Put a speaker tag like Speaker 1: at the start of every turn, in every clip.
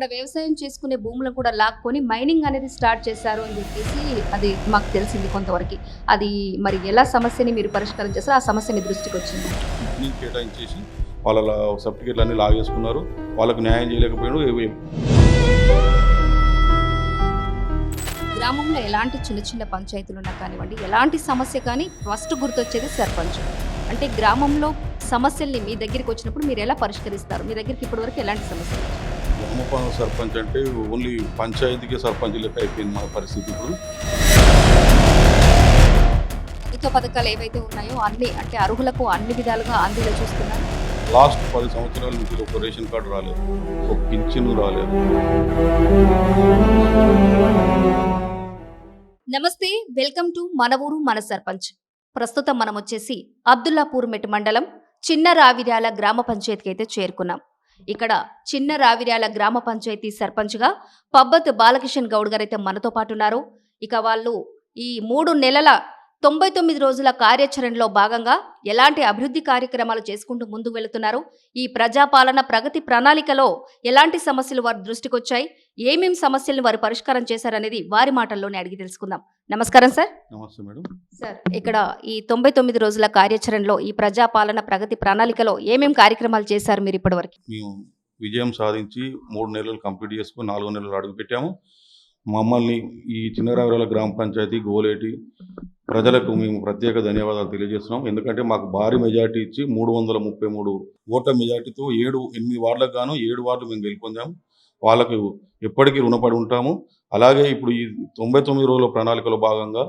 Speaker 1: ఇక్కడ వ్యవసాయం చేసుకునే భూములను కూడా లాక్కొని మైనింగ్ అనేది స్టార్ట్ చేశారు అని చెప్పేసి అది మాకు తెలిసింది కొంతవరకు. అది మరి ఎలా సమస్యని మీరు పరిష్కారం చేస్తారో ఆ సమస్య మీ దృష్టికి వచ్చింది?
Speaker 2: నీకు కేటాయించేసి వాళ్ళ సర్టిఫికేట్లు అన్నీ లాగేసుకున్నారు. వాళ్ళకు న్యాయం చేయలేకపోయాడు.
Speaker 1: గ్రామంలో ఎలాంటి చిన్న చిన్న పంచాయతీలు ఉన్నా కానివ్వండి, ఎలాంటి సమస్య కానీ ఫస్ట్ గుర్తొచ్చేది సర్పంచ్. అంటే గ్రామంలో సమస్యల్ని మీ దగ్గరికి వచ్చినప్పుడు మీరు ఎలా పరిష్కరిస్తారు? మీ దగ్గరికి ఇప్పటివరకు ఎలాంటి సమస్యలు?
Speaker 2: గ్రామ సర్పంచ్ అంటే ఓన్లీ పంచాయతీకి సర్పంచ్ లెక్క అయిపోయింది మన పరిస్థితి ఇప్పుడు.
Speaker 1: ప్రభుత్వ పథకాలు ఏవైతే ఉన్నాయో అన్ని అంటే అర్హులకు అన్ని విధాలుగా అందేలా చూస్తున్నారు.
Speaker 2: లాస్ట్ 10 సంవత్సరాల నుంచి ఒక రేషన్ కార్డు రాలేదు, ఒక పింఛను రాలేదు.
Speaker 1: నమస్తే, వెల్కమ్ టు మన ఊరు మన సర్పంచ్. ప్రస్తుతం మనం వచ్చేసి అబ్దుల్లాపూర్ మెట్ మండలం చిన్న రావిర్యాల గ్రామ పంచాయతీకి అయితే చేరుకున్నాం. ఇక్కడ చిన్న రావిర్యాల గ్రామ పంచాయతీ సర్పంచ్గా పబ్బత్ బాలకిషన్ గౌడ్ గారు అయితే మనతో పాటు ఉన్నారు. ఇక వాళ్ళు ఈ 3 నెలల 99 రోజుల కార్యాచరణలో భాగంగా ఎలాంటి అభివృద్ధి కార్యక్రమాలు చేసుకుంటూ ముందుకు వెళుతున్నారు, ఈ ప్రజాపాలన ప్రగతి ప్రణాళికలో ఎలాంటి సమస్యలు వారి దృష్టికి వచ్చాయి, ఏమేం సమస్యలను వారు పరిష్కారం చేశారనేది వారి మాటల్లోనే అడిగి తెలుసుకుందాం. నమస్కారం సార్.
Speaker 2: నమస్తే మేడం.
Speaker 1: సార్, ఇక్కడ ఈ 99 రోజుల కార్యాచరణలో ఈ ప్రజాపాలన ప్రగతి ప్రణాళికలో ఏమేం కార్యక్రమాలు చేశారు మీరు ఇప్పటివరకు?
Speaker 2: మేము విజయం సాధించి 3 నెలలు కంప్లీట్ చేసుకుని 4వ నెలలు అడుగు పెట్టాము. మమ్మల్ని ఈ చిన్నరావిరాల గ్రామ పంచాయతీ గోలేటి ప్రజలకు మేము ప్రత్యేక ధన్యవాదాలు తెలియజేస్తున్నాం. ఎందుకంటే మాకు భారీ మెజార్టీ ఇచ్చి 333 ఓట్ల మెజార్టీతో 8 వార్డులకు గాను 7 వార్డులు మేము గెలుపొందాము. వాళ్ళకు ఎప్పటికీ రుణపడి ఉంటాము. అలాగే ఇప్పుడు ఈ 99 రోజుల ప్రణాళికలో భాగంగా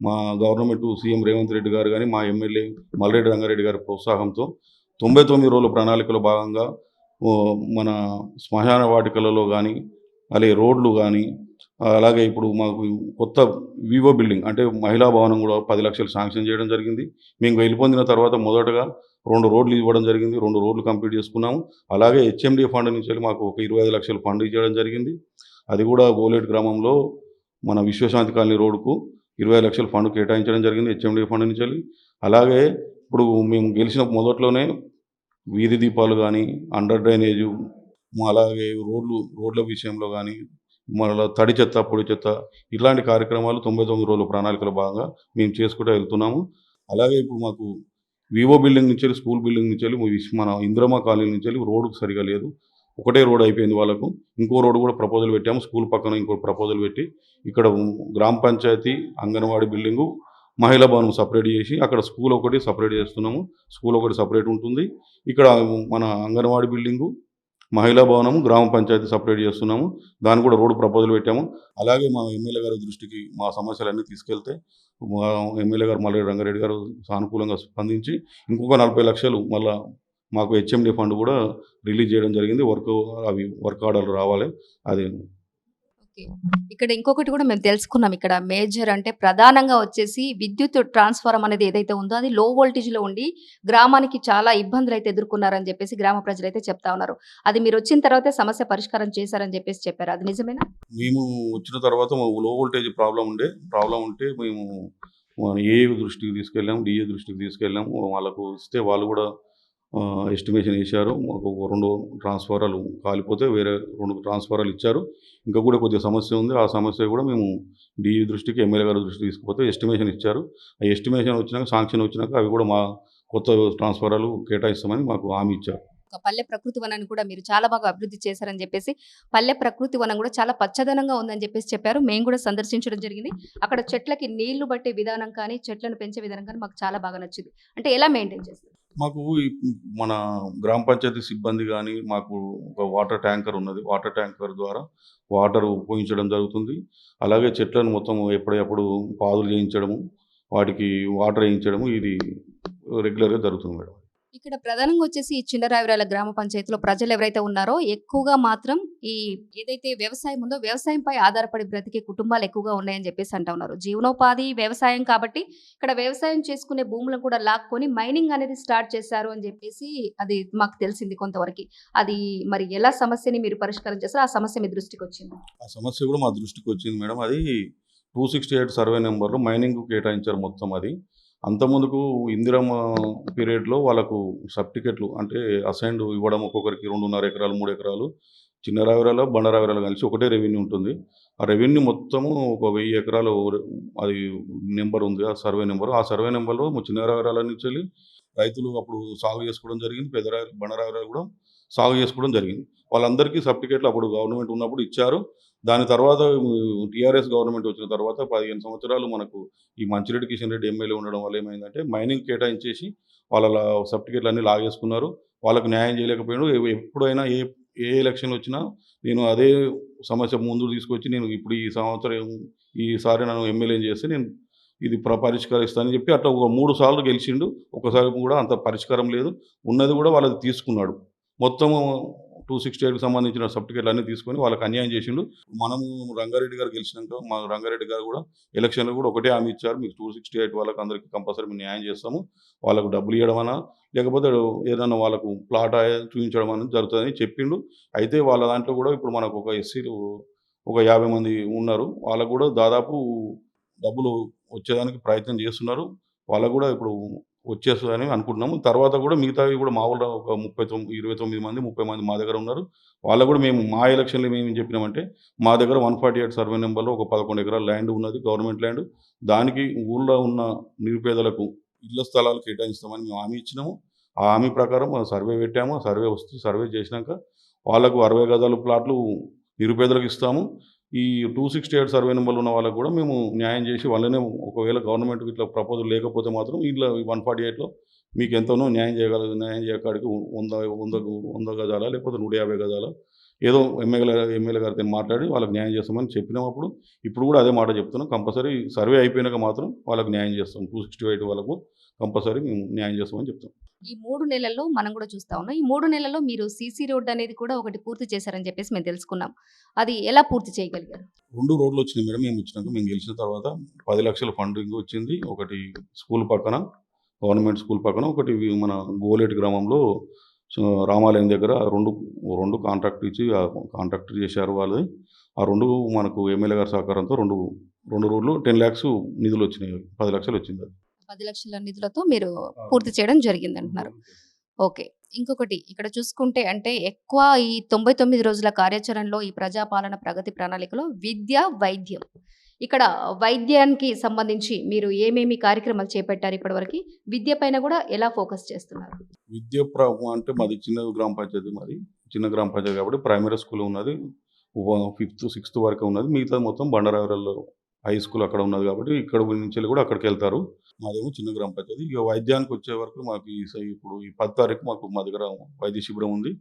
Speaker 2: మా గవర్నమెంట్ సీఎం రేవంత్ రెడ్డి గారు కానీ మా ఎమ్మెల్యే మల్రెడ్డి రంగారెడ్డి గారి ప్రోత్సాహంతో 99 రోజుల ప్రణాళికలో భాగంగా మన శ్మశాన వాటికలలో కానీ అలాగే రోడ్లు కానీ, అలాగే ఇప్పుడు మాకు కొత్త వివో బిల్డింగ్ అంటే మహిళా భవనం కూడా 10 లక్షలు శాంక్షన్ చేయడం జరిగింది. మేము గెలుపొందిన తర్వాత మొదటగా 2 రోడ్లు ఇవ్వడం జరిగింది. 2 రోడ్లు కంప్లీట్ చేసుకున్నాము. అలాగే హెచ్ఎండి ఫండ్ నుంచి మాకు ఒక 25 లక్షల ఫండ్ ఇవ్వడం జరిగింది. అది కూడా గోలేటి గ్రామంలో మన విశ్వశాంతి కాలనీ రోడ్డుకు 20 లక్షల ఫండ్ కేటాయించడం జరిగింది హెచ్ఎండి ఫండ్ నుంచి. అలాగే ఇప్పుడు మేము గెలిచిన మొదట్లోనే వీధి దీపాలు కానీ, అండర్ డ్రైనేజు, అలాగే రోడ్ల విషయంలో కానీ, మళ్ళీ తడి చెత్త పొడి చెత్త ఇలాంటి కార్యక్రమాలు 99 రోజుల ప్రణాళికలో భాగంగా మేము చేసుకుంటూ వెళ్తున్నాము. అలాగే ఇప్పుడు మాకు వివో బిల్డింగ్ నుంచి స్కూల్ బిల్డింగ్ నుంచి మన ఇందిరమ్మ కాలనీ నుంచి రోడ్డు సరిగా లేదు. ఒకటే రోడ్ అయిపోయింది వాళ్ళకు. ఇంకో రోడ్డు కూడా ప్రపోజల్ పెట్టాము. స్కూల్ పక్కన ఇంకో ప్రపోజల్ పెట్టి ఇక్కడ గ్రామ పంచాయతీ అంగన్వాడీ బిల్డింగు మహిళా భవనం సపరేట్ చేసి అక్కడ స్కూల్ ఒకటి సపరేట్ చేస్తున్నాము. స్కూల్ ఒకటి సపరేట్ ఉంటుంది. ఇక్కడ మన అంగన్వాడీ బిల్డింగు మహిళా భవనము గ్రామ పంచాయతీ సపరేట్ చేస్తున్నాము. దాన్ని కూడా రోడ్డు ప్రపోజల్ పెట్టాము. అలాగే మా ఎమ్మెల్యే గారి దృష్టికి మా సమస్యలన్నీ తీసుకెళ్తే మా ఎమ్మెల్యే గారు మల్రెడ్డి రంగారెడ్డి గారు సానుకూలంగా స్పందించి ఇంకొక 40 లక్షలు మళ్ళా మాకు హెచ్ఎండి ఫండ్ కూడా రిలీజ్ చేయడం జరిగింది. వర్క్ ఆర్డర్లు రావాలి. అది
Speaker 1: ఇక్కడ ఇంకొకటి కూడా మేము తెలుసుకున్నాం. ఇక్కడ మేజర్ అంటే ప్రధానంగా వచ్చేసి విద్యుత్ ట్రాన్స్ఫార్మర్ అనేది ఏదైతే ఉందో అది లో వోల్టేజ్ లో ఉండి గ్రామానికి చాలా ఇబ్బందులు అయితే ఎదుర్కొన్నారని చెప్పేసి గ్రామ ప్రజలు అయితే చెప్తా ఉన్నారు. అది మీరు వచ్చిన తర్వాతే సమస్య పరిష్కారం చేశారని చెప్పేసి చెప్పారు. అది నిజమేనా?
Speaker 2: మేము వచ్చిన తర్వాత లో వోల్టేజ్ ప్రాబ్లం ఉంటే మేము ఏ దృష్టికి తీసుకెళ్ళాము, డిఏ దృష్టికి తీసుకెళ్ళాము. వాళ్ళకు ఇస్తే వాళ్ళు కూడా ఎస్టిమేషన్ వేశారు. మాకు 2 ట్రాన్స్ఫారాలు కాలిపోతే వేరే 2 ట్రాన్స్ఫారాలు ఇచ్చారు. ఇంకా కూడా కొద్దిగా సమస్య ఉంది. ఆ సమస్య కూడా మేము డిఈ దృష్టికి ఎమ్మెల్యే గారి దృష్టికి తీసుకుపోతే ఎస్టిమేషన్ ఇచ్చారు. ఆ ఎస్టిమేషన్ వచ్చినాక శాంక్షన్ వచ్చినాక అవి కూడా మా కొత్త ట్రాన్స్ఫారాలు కేటాయిస్తామని మాకు హామీ ఇచ్చారు.
Speaker 1: పల్లె ప్రకృతి వనాన్ని కూడా మీరు చాలా బాగా అభివృద్ధి చేశారని చెప్పేసి, పల్లె ప్రకృతి వనం కూడా చాలా పచ్చదనంగా ఉందని చెప్పేసి చెప్పారు. మేము కూడా సందర్శించడం జరిగింది. అక్కడ చెట్లకి నీళ్లు పట్టే విధానం కానీ, చెట్లను పెంచే విధానం కానీ మాకు చాలా బాగా నచ్చింది. అంటే ఎలా మెయింటైన్ చేస్తారు?
Speaker 2: మాకు మన గ్రామ పంచాయతీ సిబ్బంది కానీ మాకు ఒక వాటర్ ట్యాంకర్ ఉన్నది. వాటర్ ట్యాంకర్ ద్వారా వాటర్ పోయించడం జరుగుతుంది. అలాగే చెట్లను మొత్తం ఎప్పటికప్పుడు పాదులు చేయించడము, వాటికి వాటర్ వేయించడము ఇది రెగ్యులర్గా జరుగుతుంది మేడం.
Speaker 1: ఇక్కడ ప్రధానంగా వచ్చేసి ఈ చిన్న రావిరాల గ్రామ పంచాయతీలో ప్రజలు ఎవరైతే ఉన్నారో ఎక్కువగా మాత్రం ఈ ఏదైతే వ్యవసాయం ఉందో వ్యవసాయంపై ఆధారపడి బ్రతికే కుటుంబాలు ఎక్కువగా ఉన్నాయని చెప్పేసి అంటా ఉన్నారు. జీవనోపాధి వ్యవసాయం కాబట్టి ఇక్కడ వ్యవసాయం చేసుకునే భూములను కూడా లాక్కొని మైనింగ్ అనేది స్టార్ట్ చేశారు అని చెప్పేసి అది మాకు తెలిసింది కొంతవరకు. అది మరి ఎలా సమస్యని మీరు పరిష్కారం చేస్తారో ఆ సమస్య మీ దృష్టికి వచ్చింది?
Speaker 2: ఆ సమస్య కూడా మా దృష్టికి వచ్చింది మేడం. అది 268 సర్వే నెంబర్లో మైనింగ్ కేటాయించారు మొత్తం. అది అంతకుముందుకు ఇందిరమ్మ పీరియడ్లో వాళ్ళకు సర్టిఫికెట్లు అంటే అసైన్డ్ ఇవ్వడం ఒక్కొక్కరికి 2.5 ఎకరాలు 3 ఎకరాలు చిన్న రావిరాల, బండ రావిరాల కలిసి ఒకటే రెవెన్యూ ఉంటుంది. ఆ రెవెన్యూ మొత్తము ఒక 1000 ఎకరాలు అది నెంబర్ ఉంది. ఆ సర్వే నెంబరు. ఆ సర్వే నెంబర్‌లో చిన్న రావిరాల నుంచెల్లి రైతులు అప్పుడు సాగు చేసుకోవడం జరిగింది. పెద్ద రావిరాలు, బండ రావిరాలు కూడా సాగు చేసుకోవడం జరిగింది. వాళ్ళందరికీ సర్టిఫికేట్లు అప్పుడు గవర్నమెంట్ ఉన్నప్పుడు ఇచ్చారు. దాని తర్వాత టీఆర్ఎస్ గవర్నమెంట్ వచ్చిన తర్వాత 15 సంవత్సరాలు మనకు ఈ మంచిరెడ్డి కిషన్ రెడ్డి ఎమ్మెల్యే ఉండడం వల్ల ఏమైందంటే మైనింగ్ కేటాయించేసి వాళ్ళ సర్టిఫికేట్‌లన్నీ లాగేసుకున్నారు. వాళ్ళకు న్యాయం చేయలేకపోయిండు. ఎప్పుడైనా ఏ ఎలక్షన్‌లు వచ్చినా నేను అదే సమస్య ముందుకు తీసుకొచ్చి నేను ఇప్పుడు ఈ సంవత్సరం ఈసారి నన్ను ఎమ్మెల్యేని చేస్తే నేను ఇది పరిష్కరిస్తానని చెప్పి అట్లా ఒక 3 సార్లు గెలిచిండు. ఒక్కసారి కూడా అంత పరిష్కారం లేదు. ఉన్నది కూడా వాళ్ళది తీసుకున్నాడు. మొత్తము 268కి సంబంధించిన సర్టిఫికేట్‌లన్నీ తీసుకొని వాళ్ళకి అన్యాయం చేసిండు. మనము రంగారెడ్డి గారు గెలిచినాక మా రంగారెడ్డి గారు కూడా ఎలక్షన్‌లో కూడా ఒకటే హామీ ఇచ్చారు. మీకు 268 వాళ్ళకి అందరికి కంపల్సరీ మేము న్యాయం చేస్తాము. వాళ్ళకు డబ్బులు ఇయ్యడమనా, లేకపోతే ఏదన్నా వాళ్ళకు ప్లాట్ చూపించడం అనేది జరుగుతదని చెప్పిండు. అయితే వాళ్ళ దాంట్లో కూడా ఇప్పుడు మనకు ఒక ఎస్సీలు ఒక 50 మంది ఉన్నారు. వాళ్ళకు కూడా దాదాపు డబ్బులు వచ్చేదానికి ప్రయత్నం చేస్తున్నారు. వాళ్ళకు కూడా ఇప్పుడు వచ్చేస్తదని అనుకుంటున్నాము. తర్వాత కూడా మిగతావి కూడా మా ఊళ్ళో ఒక 29 మంది, 30 మంది మా దగ్గర ఉన్నారు. వాళ్ళకు కూడా మేము మా ఎలక్షన్‌లో మేమేం చెప్పినామంటే, మా దగ్గర 148 సర్వే నంబర్‌లో ఒక 11 ఎకరాల ల్యాండ్ ఉన్నది. Government land. దానికి ఊళ్ళో ఉన్న నిరుపేదలకు ఇళ్ల స్థలాలు కేటాయిస్తామని మేము హామీ ఇచ్చినాము. ఆ హామీ ప్రకారం సర్వే పెట్టాము. సర్వే చేసినాక వాళ్ళకు 60 గజాల ప్లాట్లు నిరుపేదలకు ఇస్తాము. ఈ 268 సర్వే నంబర్‌లో ఉన్న వాళ్ళకి కూడా మేము న్యాయం చేసి వాళ్ళనే ఒకవేళ గవర్నమెంట్‌కి ఇట్లా ప్రపోజల్ లేకపోతే మాత్రం ఇట్లా 148లో మీకెంతనో న్యాయం చేయకాడికి 100 గజాలా లేకపోతే 150 గజాలా ఏదో ఎమ్మెల్యే గారితో మాట్లాడి వాళ్ళకి న్యాయం చేస్తామని చెప్పినాం అప్పుడు. ఇప్పుడు కూడా అదే మాట చెప్తున్నాం. కంపల్సరీ సర్వే అయిపోయినాక మాత్రం వాళ్ళకి న్యాయం చేస్తాం. 268 వాళ్ళకు కంపల్సరీ మేము న్యాయం చేస్తామని చెప్తాం.
Speaker 1: ఈ 3 నెలల్లో మనం కూడా చూస్తా ఉన్నాం. ఈ 3 నెలల్లో మీరు సీసీ రోడ్ అనేది కూడా ఒకటి పూర్తి చేశారని చెప్పేసి మేము తెలుసుకున్నాం. అది ఎలా పూర్తి చేయగలిగారు?
Speaker 2: 2 రోడ్లు వచ్చినాయి మేడం. మేము గెలిచిన తర్వాత 10 లక్షల ఫండింగ్ వచ్చింది. ఒకటి స్కూల్ పక్కన, గవర్నమెంట్ స్కూల్ పక్కన, ఒకటి మన గోలేటి గ్రామంలో రామాలయం దగ్గర 2 కాంట్రాక్ట్ ఇచ్చి కాంట్రాక్ట్ చేశారు వాళ్ళది. ఆ 2 మనకు ఎమ్మెల్యే గారి సహకారంతో 2 రోడ్లు 10 లాక్స్ నిధులొచ్చినాయి. 10 లక్షలు వచ్చిందది.
Speaker 1: 10 లక్షల నిధులతో మీరు పూర్తి చేయడం జరిగిందంటున్నారు. ఓకే. ఇంకొకటి ఇక్కడ చూసుకుంటే అంటే ఎక్కువ ఈ 99 రోజుల కార్యాచరణలో ఈ ప్రజాపాలన ప్రగతి ప్రణాళికలో విద్య, వైద్యం. ఇక్కడ వైద్యానికి సంబంధించి మీరు ఏమేమి కార్యక్రమాలు చేపట్టారు ఇప్పటివరకి? విద్య పైన కూడా ఎలా ఫోకస్ చేస్తున్నారు?
Speaker 2: విద్య అంటే మాది చిన్న గ్రామ పంచాయతీ మాది. చిన్న గ్రామ పంచాయతీ కాబట్టి ప్రైమరీ స్కూల్ ఉన్నది. 5థ్, 6థ్ వరకే ఉన్నది. మిగతాది మొత్తం బండారావిరాల్లో హై స్కూల్ అక్కడ ఉన్నది కాబట్టి ఇక్కడ నుంచెల్లి కూడా అక్కడికెళ్తారు. మాదేమో చిన్న గ్రామ పంచాయతీ. ఇక వైద్యానికి వచ్చే వరకు మాకు ఇప్పుడు ఈ 10 తారీఖు మా దగ్గర వైద్య శిబిరం ఉంది.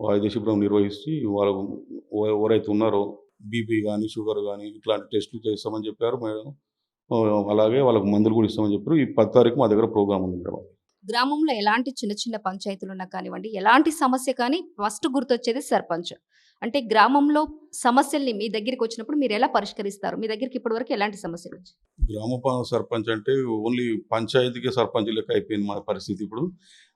Speaker 2: వైద్య శిబిరం నిర్వహించి వాళ్ళకు ఎవరైతే ఉన్నారో బీపీ గానీ, షుగర్ గానీ ఇట్లాంటి టెస్టులు చేస్తామని చెప్పారు మేడం. అలాగే వాళ్ళకి మందులు కూడా ఇస్తామని చెప్పారు. ఈ 10 తారీఖు మా దగ్గర ప్రోగ్రామ్ ఉంది మేడం.
Speaker 1: గ్రామంలో ఎలాంటి చిన్న చిన్న పంచాయతీలున్నా కానివ్వండి, ఎలాంటి సమస్య కానీ ఫస్ట్ గుర్తొచ్చేది సర్పంచ్. అంటే గ్రామంలో సమస్యల్ని మీ దగ్గరికొచ్చినప్పుడు మీరెలా పరిష్కరిస్తారు? మీ దగ్గరికి ఇప్పటివరకు ఎలాంటి సమస్యలొచ్చాయి?
Speaker 2: సర్పంచ్ అంటే ఓన్లీ పంచాయతీకే సర్పంచ్ లెక్క అయిపోయింది మా పరిస్థితి ఇప్పుడు.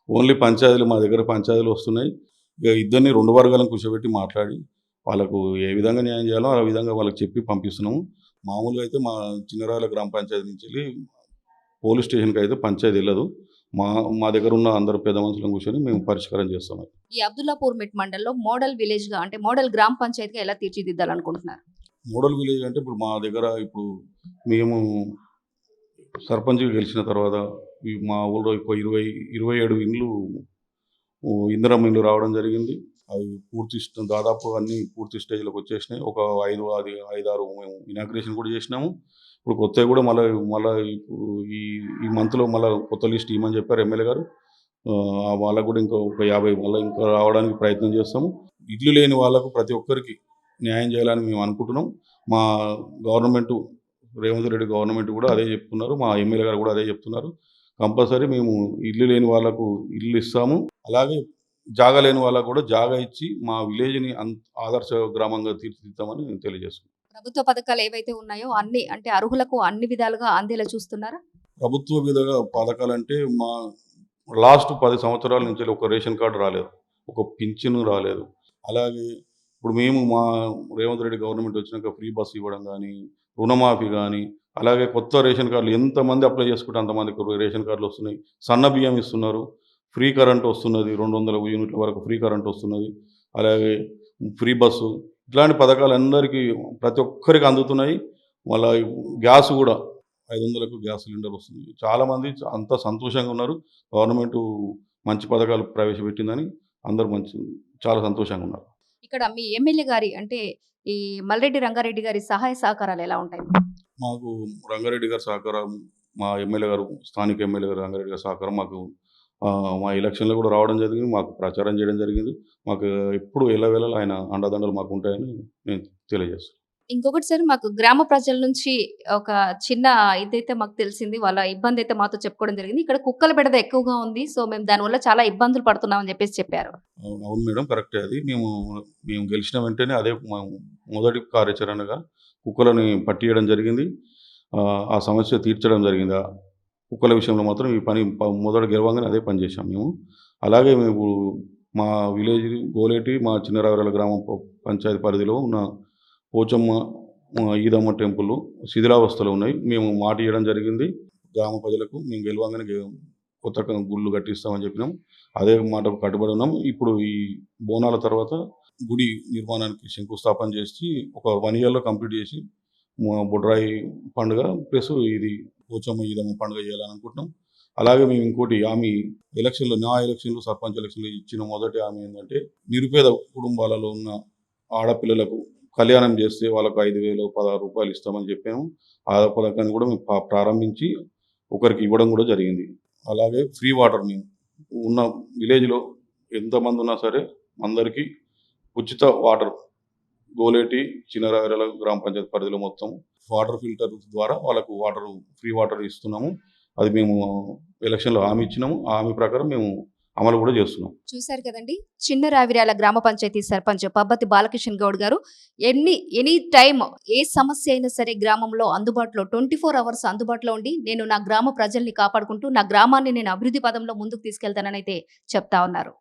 Speaker 2: ఓన్లీ పంచాయతీలు మా దగ్గర పంచాయతీలు వస్తున్నాయి. ఇక ఇద్దరిని 2 వర్గాలను కూర్చోబెట్టి మాట్లాడి వాళ్ళకు ఏ విధంగా న్యాయం చేయాలో ఆ విధంగా వాళ్ళకి చెప్పి పంపిస్తున్నాము. మామూలుగా అయితే మా చిన్నరాయల గ్రామ పంచాయతీ నుంచెల్లి పోలీస్ స్టేషన్‌కైతే పంచాయతీ ఎళ్ళదు. మా మా దగ్గర ఉన్న అందరు పెద్ద మనుషులను కూర్చొని మేము పరిష్కారం చేస్తాం.
Speaker 1: ఈ అబ్దుల్లాపూర్ మెట్ మండలంలో మోడల్ విలేజ్‌గా అంటే మోడల్ గ్రామ పంచాయతీగా ఎలా తీర్చిదిద్దాలనుకుంటున్నారు?
Speaker 2: మోడల్ విలేజ్ అంటే ఇప్పుడు మా దగ్గర మేము సర్పంచ్‌గా గెలిచిన తర్వాత మా ఊళ్ళో 27 ఇండ్లు ఇందిరమ్మ ఇండ్లు రావడం జరిగింది. అవి దాదాపు అన్నీ పూర్తి స్టేజ్‌లోకి వచ్చేసినాయి. ఒక 5, 6 మేము ఇనాగ్రేషన్ కూడా చేసినాము. ఇప్పుడు కొత్తవి కూడా మళ్ళా ఇప్పుడు ఈ ఈ మంత్‌లో మళ్ళా కొత్త లిస్ట్ ఇయ్యమని చెప్పారు ఎమ్మెల్యే గారు. వాళ్ళకు కూడా ఒక 50 మళ్ళా ఇంకా రావడానికి ప్రయత్నం చేస్తాము. ఇల్లు లేని వాళ్ళకు ప్రతి ఒక్కరికి న్యాయం చేయాలని మేము అనుకుంటున్నాం. మా గవర్నమెంటు రేవంత్ రెడ్డి గవర్నమెంట్ కూడా అదే చెప్తున్నారు. మా ఎమ్మెల్యే గారు కూడా అదే చెప్తున్నారు. కంపల్సరీ మేము ఇల్లు లేని వాళ్ళకు ఇల్లు ఇస్తాము. అలాగే జాగా లేని వాళ్ళకు కూడా జాగా ఇచ్చి మా విలేజ్‌ని ఆదర్శ గ్రామంగా తీర్చిదిద్దామని నేను తెలియజేస్తున్నాను.
Speaker 1: ప్రభుత్వ పథకాలు ఏవైతే ఉన్నాయో అన్ని అంటే అర్హులకు అన్ని విధాలుగా అందేలా చూస్తున్నారా?
Speaker 2: ప్రభుత్వ పథకాలంటే లాస్ట్ 10 సంవత్సరాల నుంచి ఒక రేషన్ కార్డ్ రాలేదు. ఒక పింఛను రాలేదు. అలాగే ఇప్పుడు మా రేవంత్ రెడ్డి గవర్నమెంట్ వచ్చినాక ఫ్రీ బస్ ఇవ్వడం గానీ, రుణమాఫీ గానీ, అలాగే కొత్త రేషన్ కార్డులు ఎంతమంది అప్లై చేసుకుంటే అంతమందికి రేషన్ కార్డులు వస్తున్నాయి. సన్న బియ్యం ఇస్తున్నారు. ఫ్రీ కరెంట్ వస్తున్నది. 200 యూనిట్ల వరకు ఫ్రీ కరెంట్ వస్తున్నది. అలాగే ఫ్రీ బస్సు ఇట్లాంటి పథకాలు అందరికీ ప్రతి ఒక్కరికి అందుతున్నాయి. మళ్ళా గ్యాస్ గూడా 500కు గ్యాస్ సిలిండర్ వస్తుంది. చాలామంది అంతా సంతోషంగా ఉన్నారు. గవర్నమెంటు మంచి పథకాలు ప్రవేశపెట్టిందని అందరూ చాలా సంతోషంగా ఉన్నారు.
Speaker 1: ఇక్కడ మీ ఎమ్మెల్యే గారి అంటే ఈ మల్రెడ్డి రంగారెడ్డి గారి సహాయ సహకారాలు ఎలా ఉంటాయి?
Speaker 2: మాకు రంగారెడ్డి గారి సహకారం, మా ఎమ్మెల్యే గారు, స్థానిక ఎమ్మెల్యే గారు రంగారెడ్డి గారి సహకారం మాకు మా ఎలక్షన్‌లో కూడా రావడం జరిగింది. మాకు ప్రచారం చేయడం జరిగింది. మాకు ఎప్పుడు ఎల్లవేళలా ఆయన అండదండలు మాకుంటాయని నేను తెలియజేస్తున్నాను.
Speaker 1: ఇంకొకటి సార్ మాకు గ్రామ ప్రజల నుంచి ఒక చిన్న ఇదైతే మాకు తెలిసింది. వాళ్ళ ఇబ్బందయితే మాతో చెప్పుకోవడం జరిగింది. ఇక్కడ కుక్కల బెడద ఎక్కువగా ఉంది. సో, మేము దానివల్ల చాలా ఇబ్బందులు పడుతున్నామని జెప్పేసి చెప్పారు.
Speaker 2: అవును మేడం. కరెక్టే అది. మేము గెలిచిన వెంటనే అదే మా మొదటి కార్యాచరణగా కుక్కలని పట్టియడం జరిగింది. ఆ సమస్య తీర్చడం జరిగింది. కుక్కల విషయంలో మాత్రం ఈ పని మొదట గెలవంగానే అదే పని చేశాం మేము. అలాగే మేము మా విలేజ్ గోలేటి, మా చిన్నరావిరాల గ్రామ పంచాయతీ పరిధిలో ఉన్న పోచమ్మ, ఈదమ్మ టెంపుల్ శిథిలావస్థలో ఉన్నాయి. మేము మాట ఇయ్యడం జరిగింది గ్రామ ప్రజలకు. మేము గెలవంగానే కొత్త గుళ్ళు కట్టిస్తామని చెప్పినాం. అదే మాటకు కట్టుబడి ఉన్నాం. ఇప్పుడు ఈ బోనాల తర్వాత గుడి నిర్మాణానికి శంకుస్థాపన చేసి ఒక 1 ఇయర్‌లో కంప్లీట్ చేసి బొడ్రాయి పండుగ ప్లస్ ఇది పోచమ్మ, ఈదమ్మ పండుగ చేయాలని అనుకుంటున్నాం. అలాగే మేము ఇంకోటి హామీ నా ఎలక్షన్‌లో సర్పంచ్ ఎలక్షన్‌లో ఇచ్చిన మొదటి హామీ ఏందంటే నిరుపేద కుటుంబాలలో ఉన్న ఆడపిల్లలకు కళ్యాణం చేస్తే వాళ్ళకు 5,000, 16 రూపాయలు ఇస్తామని చెప్పాము. ఆ పథకాన్ని కూడా మేము ప్రారంభించి ఒకరికి ఇవ్వడం కూడా జరిగింది. అలాగే ఫ్రీ వాటర్ మేము ఉన్న విలేజ్‌లో ఎంతమంది ఉన్నా సరే అందరికీ ఉచిత వాటర్ గోలేటి, చిన్నరావిరాల గ్రామ పంచాయతీ పరిధిలో మొత్తం వాటర్ ఫిల్టర్ ద్వారా వాళ్ళకు ఫ్రీ వాటర్ ఇస్తున్నాము. అది మేము ఎలక్షన్‌లో హామీ ఇచ్చినాము. ఆ హామీ ప్రకారం మేము అమలు కూడా చేస్తున్నాం.
Speaker 1: చూశారు కదండీ! చిన్న రావిరాల గ్రామ పంచాయతీ సర్పంచ్ పబ్బతి బాలకిషన్ గౌడ్ గారు ఎనీ టైమ్ ఏ సమస్య అయినా సరే గ్రామంలో అందుబాటులో 24 అవర్స్ అందుబాటులో ఉండి నేను నా గ్రామ ప్రజల్ని కాపాడుకుంటూ నా గ్రామాన్ని నేను అభివృద్ధి పదంలో ముందుకు తీసుకెళ్తాననైతే చెప్తా ఉన్నారు.